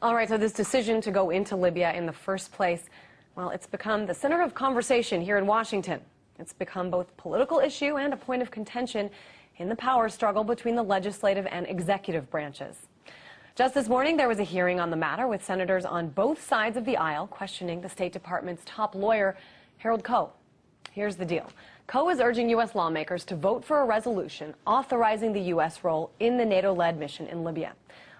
All right, so this decision to go into Libya in the first place, well, it's become the center of conversation here in Washington. It's become both a political issue and a point of contention in the power struggle between the legislative and executive branches. Just this morning, there was a hearing on the matter with senators on both sides of the aisle questioning the State Department's top lawyer, Harold Koh. Here's the deal. Koh is urging U.S. lawmakers to vote for a resolution authorizing the U.S. role in the NATO-led mission in Libya.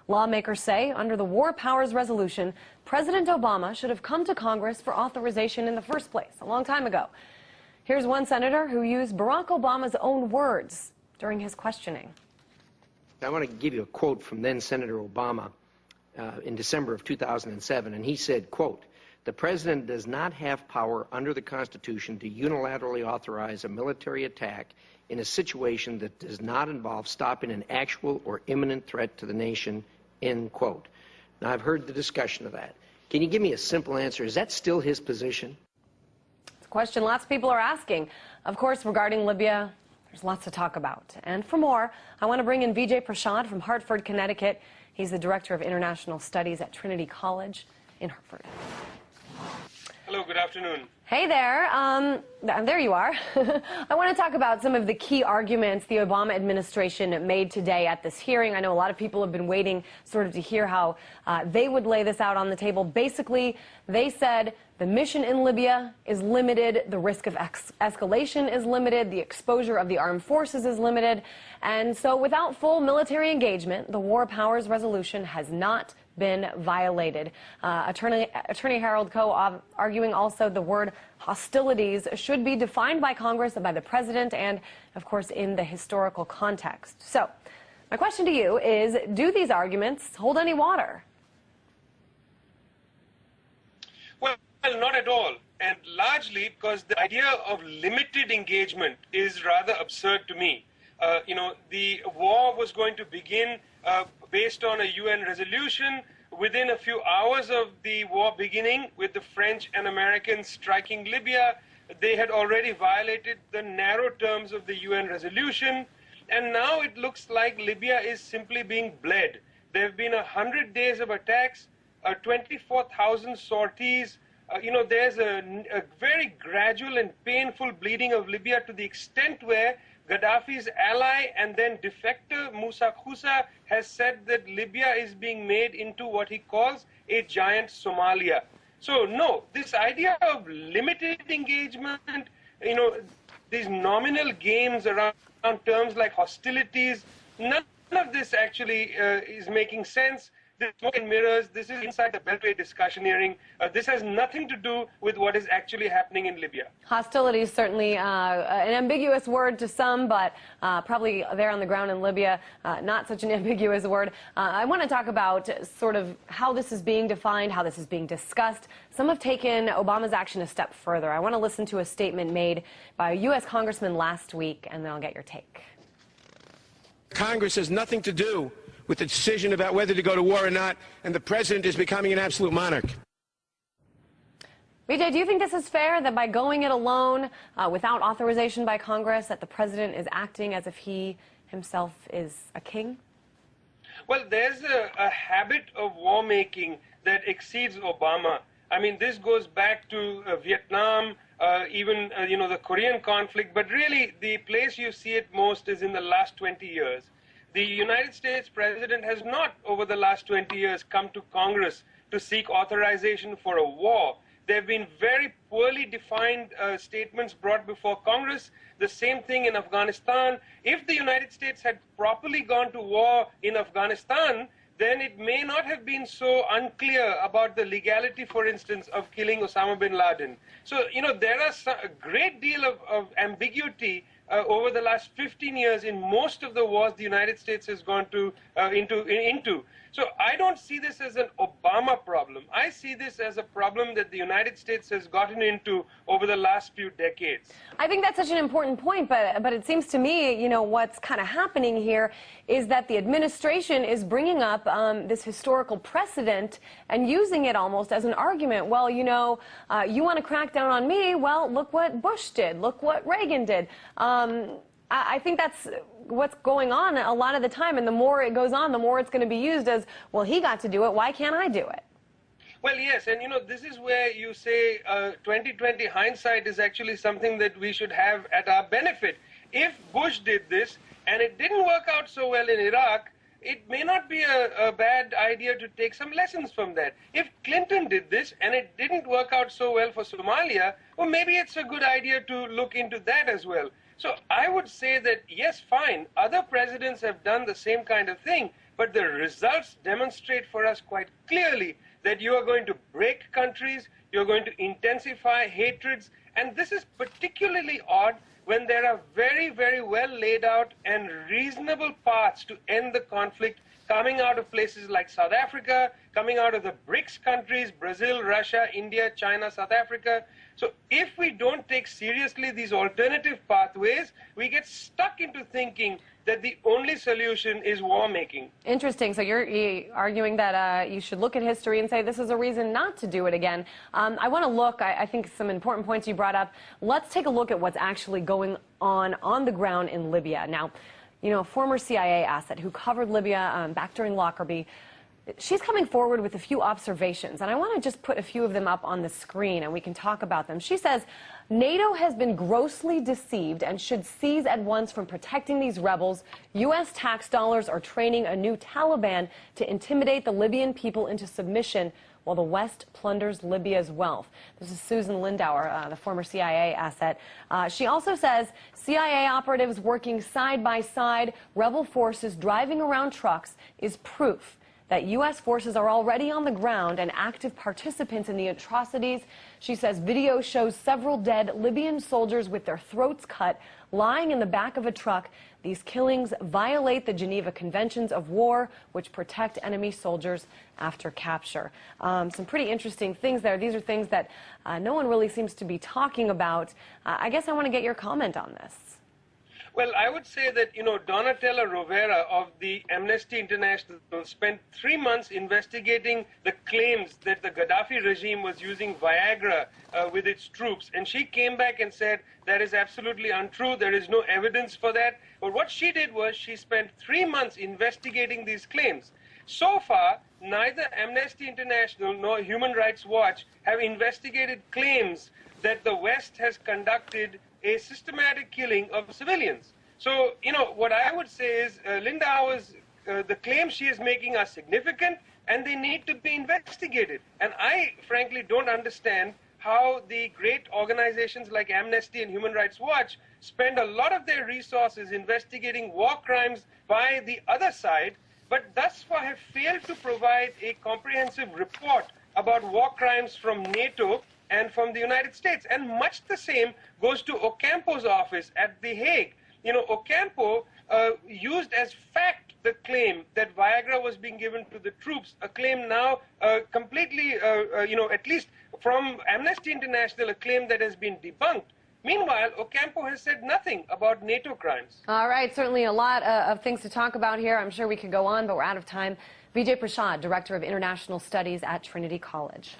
Lawmakers say under the War Powers Resolution, President Obama should have come to Congress for authorization in the first place a long time ago. Here's one senator who used Barack Obama's own words during his questioning. I want to give you a quote from then Senator Obama in December of 2007, and he said, quote, "The President does not have power under the Constitution to unilaterally authorize a military attack in a situation that does not involve stopping an actual or imminent threat to the nation," end quote. Now, I've heard the discussion of that. Can you give me a simple answer? Is that still his position? It's a question lots of people are asking. Of course, regarding Libya, there's lots to talk about. And for more, I want to bring in Vijay Prashad from Hartford, Connecticut. He's the Director of International Studies at Trinity College in Hartford. Hello, good afternoon. Hey there. There you are. I want to talk about some of the key arguments the Obama administration made today at this hearing. I know a lot of people have been waiting sort of to hear how they would lay this out on the table. Basically, they said the mission in Libya is limited, the risk of escalation is limited, the exposure of the armed forces is limited, and so without full military engagement, the War Powers Resolution has not been violated. Attorney Harold Koh arguing also the word hostilities should be defined by Congress and by the President and, of course, in the historical context. So, my question to you is, do these arguments hold any water? Well, not at all, and largely because the idea of limited engagement is rather absurd to me. The war was going to begin based on a UN resolution. Within a few hours of the war beginning, with the French and Americans striking Libya, they had already violated the narrow terms of the UN resolution, and now it looks like Libya is simply being bled. There have been 100 days of attacks, 24,000 sorties. There's a very gradual and painful bleeding of Libya to the extent where Gaddafi's ally and then defector Musa Khusa has said that Libya is being made into what he calls a giant Somalia. So no, this idea of limited engagement, these nominal games around terms like hostilities, none of this actually is making sense. This is smoke and mirrors. This is inside the Beltway discussion hearing. This has nothing to do with what is actually happening in Libya. Hostility is certainly an ambiguous word to some, but probably there on the ground in Libya, not such an ambiguous word. I want to talk about sort of how this is being defined, how this is being discussed. Some have taken Obama's action a step further. I want to listen to a statement made by a U.S. congressman last week, and then I'll get your take. Congress has nothing to do with the decision about whether to go to war or not, and the president is becoming an absolute monarch. Vijay, do you think this is fair, that by going it alone, without authorization by Congress, that the president is acting as if he himself is a king? Well, there's a habit of war making that exceeds Obama. I mean, this goes back to Vietnam, even the Korean conflict, but really the place you see it most is in the last 20 years. The United States president has not, over the last 20 years, come to Congress to seek authorization for a war. There have been very poorly defined statements brought before Congress. The same thing in Afghanistan. If the United States had properly gone to war in Afghanistan, then it may not have been so unclear about the legality, for instance, of killing Osama bin Laden. So, there are a great deal of ambiguity over the last 15 years in most of the wars the United States has gone into. So I don't see this as an Obama problem. I see this as a problem that the United States has gotten into over the last few decades. I think that's such an important point, but it seems to me, what's kind of happening here is that the administration is bringing up this historical precedent and using it almost as an argument. Well, you want to crack down on me? Well, look what Bush did. Look what Reagan did. I think that's what's going on a lot of the time, and the more it goes on, the more it's going to be used as, well, he got to do it, why can't I do it? Well, yes, and this is where you say 2020 hindsight is actually something that we should have at our benefit. If Bush did this and it didn't work out so well in Iraq, it may not be a bad idea to take some lessons from that. If Clinton did this and it didn't work out so well for Somalia, well, maybe it's a good idea to look into that as well. So I would say that, yes, fine, other presidents have done the same kind of thing, but the results demonstrate for us quite clearly that you are going to break countries, you're going to intensify hatreds, and this is particularly odd when there are very, very well laid out and reasonable paths to end the conflict coming out of places like South Africa, coming out of the BRICS countries, Brazil, Russia, India, China, South Africa. So if we don't take seriously these alternative pathways, we get stuck into thinking that the only solution is war making. Interesting. So you're arguing that you should look at history and say this is a reason not to do it again. I want to look, I think some important points you brought up. Let's take a look at what's actually going on the ground in Libya. Now, a former CIA asset who covered Libya back during Lockerbie, she's coming forward with a few observations, and I want to just put a few of them up on the screen and we can talk about them. She says, NATO has been grossly deceived and should cease at once from protecting these rebels. U.S. tax dollars are training a new Taliban to intimidate the Libyan people into submission while the West plunders Libya's wealth. This is Susan Lindauer, the former CIA asset. She also says CIA operatives working side by side, rebel forces driving around trucks is proof that U.S. forces are already on the ground and active participants in the atrocities. She says video shows several dead Libyan soldiers with their throats cut, lying in the back of a truck. These killings violate the Geneva Conventions of War, which protect enemy soldiers after capture. Some pretty interesting things there. These are things that no one really seems to be talking about. I guess I want to get your comment on this. Well, I would say that, Donatella Rovera of the Amnesty International spent 3 months investigating the claims that the Gaddafi regime was using Viagra with its troops. And she came back and said that is absolutely untrue. There is no evidence for that. But what she did was she spent 3 months investigating these claims. So far, neither Amnesty International nor Human Rights Watch have investigated claims that the West has conducted a systematic killing of civilians. So, what I would say is Lindauer's, the claims she is making are significant and they need to be investigated. And I, frankly, don't understand how the great organizations like Amnesty and Human Rights Watch spend a lot of their resources investigating war crimes by the other side, but thus far have failed to provide a comprehensive report about war crimes from NATO and from the United States. And much the same goes to Ocampo's office at The Hague. Ocampo used as fact the claim that Viagra was being given to the troops, a claim now completely, at least from Amnesty International, a claim that has been debunked. Meanwhile, Ocampo has said nothing about NATO crimes. All right, certainly a lot of things to talk about here. I'm sure we could go on, but we're out of time. Vijay Prashad, Director of International Studies at Trinity College.